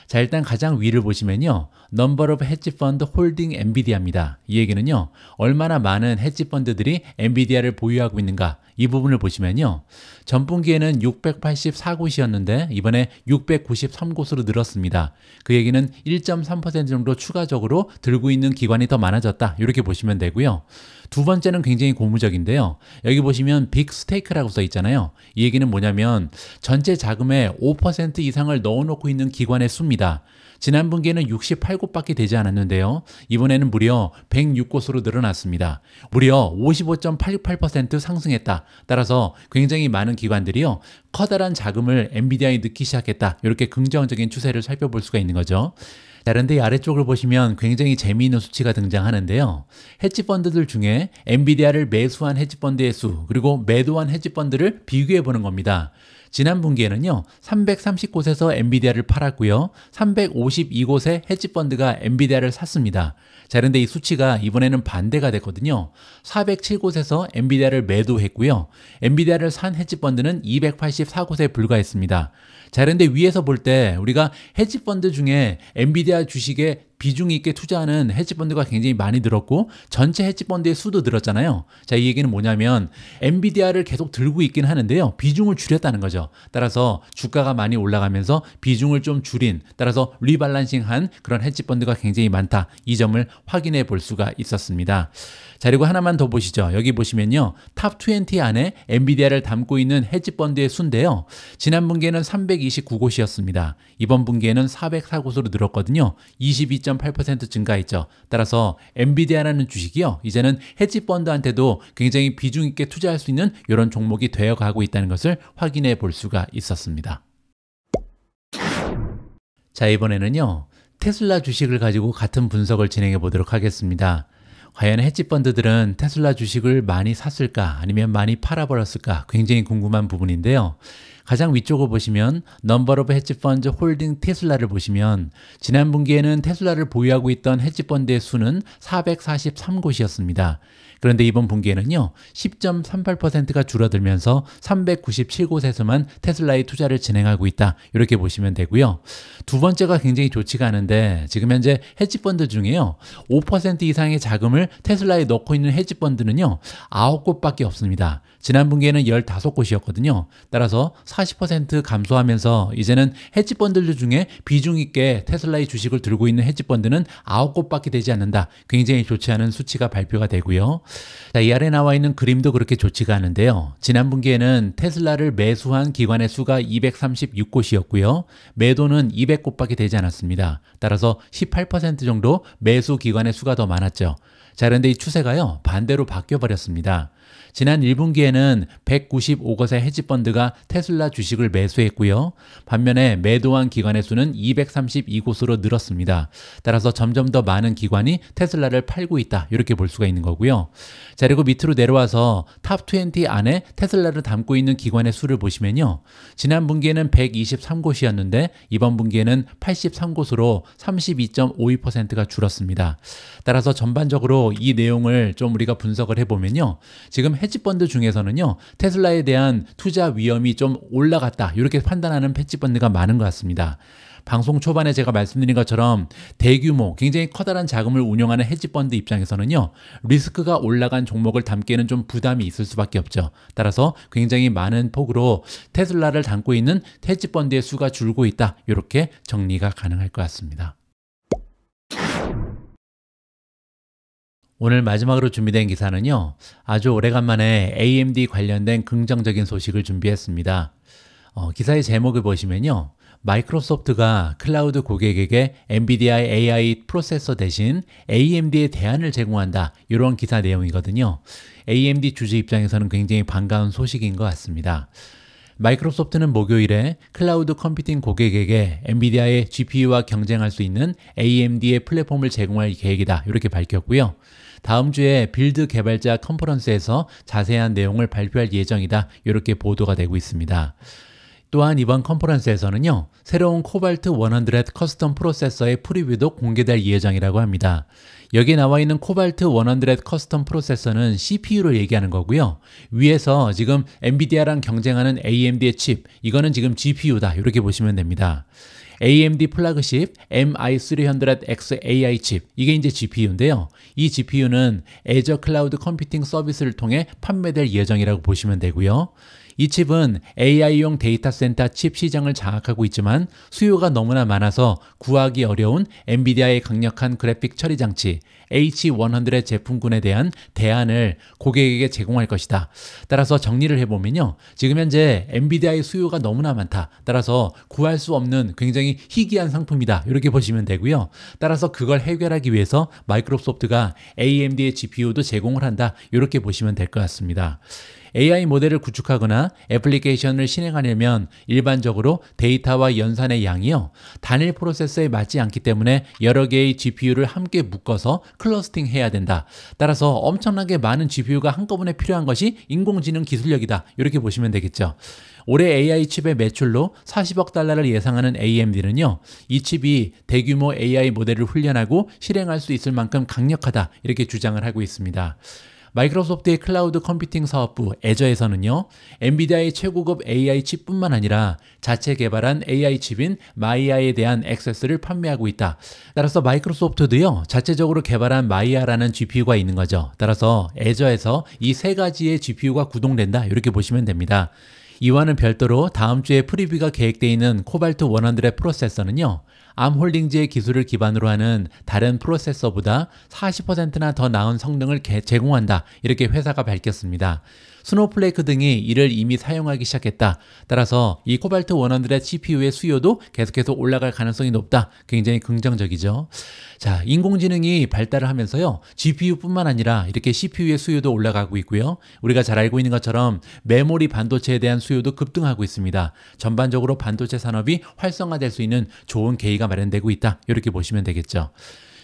자, 일단 가장 위를 보시면요. Number of hedge fund holding NVIDIA입니다. 이 얘기는요. 얼마나 많은 헤지 펀드들이 엔비디아를 보유하고 있는가 이 부분을 보시면요. 전분기에는 684곳이었는데 이번에 693곳으로 늘었습니다. 그 얘기는 1.3% 정도 추가적으로 들고 있는 기관이 더 많아졌다. 이렇게 보시면 되고요. 두 번째는 굉장히 고무적인데요. 여기 보시면 빅 스테이크라고 써 있잖아요. 이 얘기는 뭐냐면 전체 자금의 5% 이상을 넣어놓고 있는 기관의 수입니다. 지난 분기에는 68곳밖에 되지 않았는데요. 이번에는 무려 106곳으로 늘어났습니다. 무려 55.88% 상승했다. 따라서 굉장히 많은 기관들이요. 커다란 자금을 엔비디아에 넣기 시작했다. 이렇게 긍정적인 추세를 살펴볼 수가 있는 거죠. 다른데 아래쪽을 보시면 굉장히 재미있는 수치가 등장하는데요. 헤지펀드들 중에 엔비디아를 매수한 헤지펀드의 수 그리고 매도한 헤지펀드를 비교해 보는 겁니다. 지난 분기에는요. 330곳에서 엔비디아를 팔았고요. 352곳의 헤지펀드가 엔비디아를 샀습니다. 자, 그런데 이 수치가 이번에는 반대가 됐거든요. 407곳에서 엔비디아를 매도했고요. 엔비디아를 산 헤지펀드는 284곳에 불과했습니다. 자, 그런데 위에서 볼 때 우리가 헤지펀드 중에 엔비디아 주식에 비중 있게 투자하는 헤지펀드가 굉장히 많이 늘었고 전체 헤지펀드의 수도 늘었잖아요. 자, 이 얘기는 뭐냐면 엔비디아를 계속 들고 있긴 하는데요. 비중을 줄였다는 거죠. 따라서 주가가 많이 올라가면서 비중을 좀 줄인, 따라서 리밸런싱한 그런 헤지펀드가 굉장히 많다. 이 점을 확인해 볼 수가 있었습니다. 자, 그리고 하나만 더 보시죠. 여기 보시면요. 탑 20 안에 엔비디아를 담고 있는 헤지펀드의 수인데요. 지난 분기에는 329곳이었습니다. 이번 분기에는 404곳으로 늘었거든요. 22.8% 증가했죠. 따라서 엔비디아라는 주식이요. 이제는 헤지펀드한테도 굉장히 비중 있게 투자할 수 있는 이런 종목이 되어가고 있다는 것을 확인해 볼 수가 있었습니다. 자, 이번에는요. 테슬라 주식을 가지고 같은 분석을 진행해 보도록 하겠습니다. 과연 헤지펀드들은 테슬라 주식을 많이 샀을까 아니면 많이 팔아버렸을까 굉장히 궁금한 부분인데요. 가장 위쪽을 보시면 Number of Hedge Funds Holding Tesla를 보시면 지난 분기에는 테슬라를 보유하고 있던 헤지펀드의 수는 443곳이었습니다. 그런데 이번 분기에는요 10.38%가 줄어들면서 397곳에서만 테슬라에 투자를 진행하고 있다 이렇게 보시면 되고요. 두 번째가 굉장히 좋지가 않은데 지금 현재 헤지펀드 중에요 5% 이상의 자금을 테슬라에 넣고 있는 헤지펀드는요 9곳밖에 없습니다. 지난 분기에는 15곳이었거든요. 따라서 40% 감소하면서 이제는 헤지펀드들 중에 비중 있게 테슬라의 주식을 들고 있는 헤지펀드는 9곳밖에 되지 않는다. 굉장히 좋지 않은 수치가 발표가 되고요. 자, 이 아래 나와 있는 그림도 그렇게 좋지가 않은데요. 지난 분기에는 테슬라를 매수한 기관의 수가 236곳이었고요. 매도는 200곳밖에 되지 않았습니다. 따라서 18% 정도 매수 기관의 수가 더 많았죠. 자, 그런데 이 추세가요 반대로 바뀌어 버렸습니다. 지난 1분기에는 195곳의 헤지펀드가 테슬라 주식을 매수했고요. 반면에 매도한 기관의 수는 232곳으로 늘었습니다. 따라서 점점 더 많은 기관이 테슬라를 팔고 있다 이렇게 볼 수가 있는 거고요. 자, 그리고 밑으로 내려와서 탑 20 안에 테슬라를 담고 있는 기관의 수를 보시면요. 지난 분기에는 123곳이었는데 이번 분기에는 83곳으로 32.52%가 줄었습니다. 따라서 전반적으로 이 내용을 좀 우리가 분석을 해보면요. 지금 헤지펀드 중에서는요. 테슬라에 대한 투자 위험이 좀 올라갔다 이렇게 판단하는 헤지펀드가 많은 것 같습니다. 방송 초반에 제가 말씀드린 것처럼 대규모 굉장히 커다란 자금을 운용하는 헤지펀드 입장에서는요. 리스크가 올라간 종목을 담기에는 좀 부담이 있을 수밖에 없죠. 따라서 굉장히 많은 폭으로 테슬라를 담고 있는 헤지펀드의 수가 줄고 있다 이렇게 정리가 가능할 것 같습니다. 오늘 마지막으로 준비된 기사는요. 아주 오래간만에 AMD 관련된 긍정적인 소식을 준비했습니다. 기사의 제목을 보시면요. 마이크로소프트가 클라우드 고객에게 엔비디아 AI 프로세서 대신 AMD의 대안을 제공한다. 이런 기사 내용이거든요. AMD 주주 입장에서는 굉장히 반가운 소식인 것 같습니다. 마이크로소프트는 목요일에 클라우드 컴퓨팅 고객에게 엔비디아의 GPU와 경쟁할 수 있는 AMD의 플랫폼을 제공할 계획이다. 이렇게 밝혔고요. 다음 주에 빌드 개발자 컨퍼런스에서 자세한 내용을 발표할 예정이다. 이렇게 보도가 되고 있습니다. 또한 이번 컨퍼런스에서는요. 새로운 코발트 100 커스텀 프로세서의 프리뷰도 공개될 예정이라고 합니다. 여기에 나와 있는 코발트 100 커스텀 프로세서는 CPU를 얘기하는 거고요. 위에서 지금 엔비디아랑 경쟁하는 AMD의 칩, 이거는 지금 GPU다. 이렇게 보시면 됩니다. AMD 플래그십 MI300X AI 칩, 이게 이제 GPU인데요. 이 GPU는 애저 클라우드 컴퓨팅 서비스를 통해 판매될 예정이라고 보시면 되고요. 이 칩은 AI용 데이터 센터 칩 시장을 장악하고 있지만 수요가 너무나 많아서 구하기 어려운 엔비디아의 강력한 그래픽 처리 장치 H100 제품군에 대한 대안을 고객에게 제공할 것이다. 따라서 정리를 해보면요. 지금 현재 엔비디아의 수요가 너무나 많다. 따라서 구할 수 없는 굉장히 희귀한 상품이다. 이렇게 보시면 되고요. 따라서 그걸 해결하기 위해서 마이크로소프트가 AMD의 GPU도 제공을 한다. 이렇게 보시면 될 것 같습니다. AI 모델을 구축하거나 애플리케이션을 실행하려면 일반적으로 데이터와 연산의 양이요. 단일 프로세서에 맞지 않기 때문에 여러 개의 GPU를 함께 묶어서 클러스팅 해야 된다. 따라서 엄청나게 많은 GPU가 한꺼번에 필요한 것이 인공지능 기술력이다. 이렇게 보시면 되겠죠. 올해 AI 칩의 매출로 40억 달러를 예상하는 AMD는요. 이 칩이 대규모 AI 모델을 훈련하고 실행할 수 있을 만큼 강력하다. 이렇게 주장을 하고 있습니다. 마이크로소프트의 클라우드 컴퓨팅 사업부 애저에서는요. 엔비디아의 최고급 AI 칩뿐만 아니라 자체 개발한 AI 칩인 마이아에 대한 액세스를 판매하고 있다. 따라서 마이크로소프트도요. 자체적으로 개발한 마이아라는 GPU가 있는 거죠. 따라서 애저에서 이 세 가지의 GPU가 구동된다. 이렇게 보시면 됩니다. 이와는 별도로 다음 주에 프리뷰가 계획되어 있는 코발트 100 프로세서는요. 암홀딩즈의 기술을 기반으로 하는 다른 프로세서보다 40%나 더 나은 성능을 제공한다. 이렇게 회사가 밝혔습니다. 스노우플레이크 등이 이를 이미 사용하기 시작했다. 따라서 이 코발트 100 CPU의 수요도 계속해서 올라갈 가능성이 높다. 굉장히 긍정적이죠. 자, 인공지능이 발달을 하면서요. GPU뿐만 아니라 이렇게 CPU의 수요도 올라가고 있고요. 우리가 잘 알고 있는 것처럼 메모리 반도체에 대한 수요도 급등하고 있습니다. 전반적으로 반도체 산업이 활성화될 수 있는 좋은 계기가 마련되고 있다. 이렇게 보시면 되겠죠.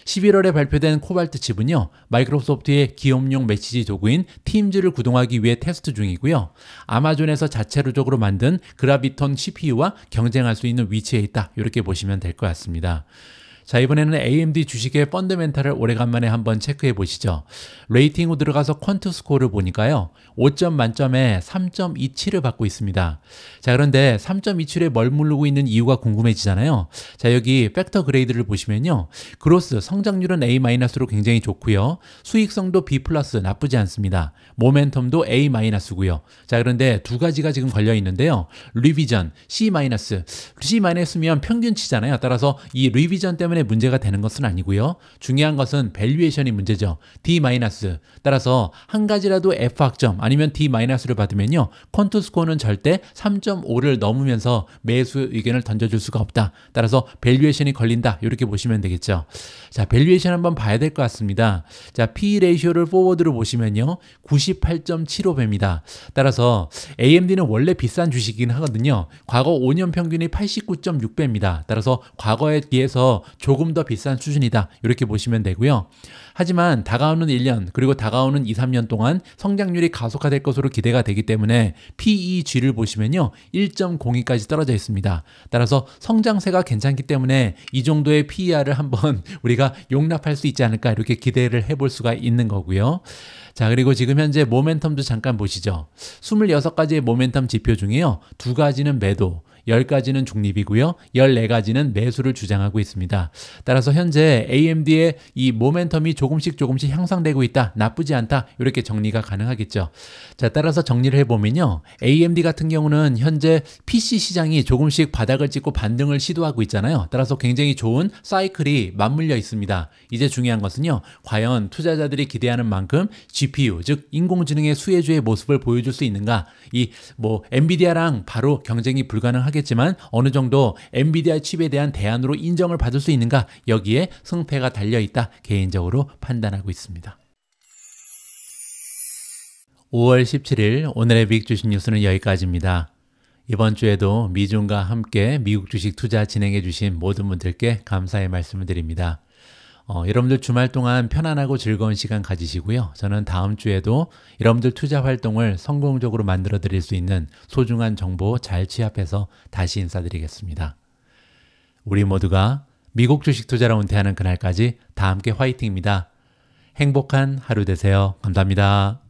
11월에 발표된 코발트 칩은요, 마이크로소프트의 기업용 메시지 도구인 팀즈를 구동하기 위해 테스트 중이고요. 아마존에서 자체적으로 만든 그라비톤 CPU와 경쟁할 수 있는 위치에 있다. 이렇게 보시면 될 것 같습니다. 자, 이번에는 AMD 주식의 펀더멘탈을 오래간만에 한번 체크해 보시죠. 레이팅으로 들어가서 퀀트 스코어를 보니까요, 5점 만점에 3.27을 받고 있습니다. 자, 그런데 3.27에 머무르고 있는 이유가 궁금해지잖아요. 자, 여기 팩터 그레이드를 보시면요, 그로스 성장률은 A-로 굉장히 좋고요, 수익성도 B+ 나쁘지 않습니다. 모멘텀도 A-고요. 자, 그런데 두 가지가 지금 걸려 있는데요, 리비전 C-, C-면 평균치잖아요. 따라서 이 리비전 때문에 문제가 되는 것은 아니고요. 중요한 것은 밸류에이션이 문제죠. D-. 따라서 한 가지라도 F 학점 아니면 D-를 받으면요, 퀀트 스코어는 절대 3.5를 넘으면서 매수 의견을 던져줄 수가 없다. 따라서 밸류에이션이 걸린다. 이렇게 보시면 되겠죠. 자, 밸류에이션 한번 봐야 될 것 같습니다. 자, P 레이쇼를 포워드로 보시면요, 98.75배입니다. 따라서 AMD는 원래 비싼 주식이긴 하거든요. 과거 5년 평균이 89.6배입니다. 따라서 과거에 비해서 조금 더 비싼 수준이다. 이렇게 보시면 되고요. 하지만 다가오는 1년 그리고 다가오는 2, 3년 동안 성장률이 가속화될 것으로 기대가 되기 때문에 PEG를 보시면요, 1.02까지 떨어져 있습니다. 따라서 성장세가 괜찮기 때문에 이 정도의 PER을 한번 우리가 용납할 수 있지 않을까, 이렇게 기대를 해볼 수가 있는 거고요. 자, 그리고 지금 현재 모멘텀도 잠깐 보시죠. 26가지의 모멘텀 지표 중에요, 2가지는 매도, 10가지는 중립이고요, 14가지는 매수를 주장하고 있습니다. 따라서 현재 AMD의 이 모멘텀이 조금씩 향상되고 있다, 나쁘지 않다, 이렇게 정리가 가능하겠죠. 자, 따라서 정리를 해보면요, AMD 같은 경우는 현재 PC 시장이 조금씩 바닥을 찍고 반등을 시도하고 있잖아요. 따라서 굉장히 좋은 사이클이 맞물려 있습니다. 이제 중요한 것은요, 과연 투자자들이 기대하는 만큼 GPU, 즉 인공지능의 수혜주의 모습을 보여줄 수 있는가. 엔비디아랑 바로 경쟁이 불가능하겠지만 어느 정도 엔비디아 칩에 대한 대안으로 인정을 받을 수 있는가, 여기에 승패가 달려있다, 개인적으로 판단하고 있습니다. 5월 17일 오늘의 미국 주식 뉴스는 여기까지입니다. 이번 주에도 미중과 함께 미국 주식 투자 진행해 주신 모든 분들께 감사의 말씀을 드립니다. 여러분들 주말 동안 편안하고 즐거운 시간 가지시고요. 저는 다음 주에도 여러분들 투자 활동을 성공적으로 만들어 드릴 수 있는 소중한 정보 잘 취합해서 다시 인사드리겠습니다. 우리 모두가 미국 주식 투자로 은퇴하는 그날까지 다 함께 화이팅입니다. 행복한 하루 되세요. 감사합니다.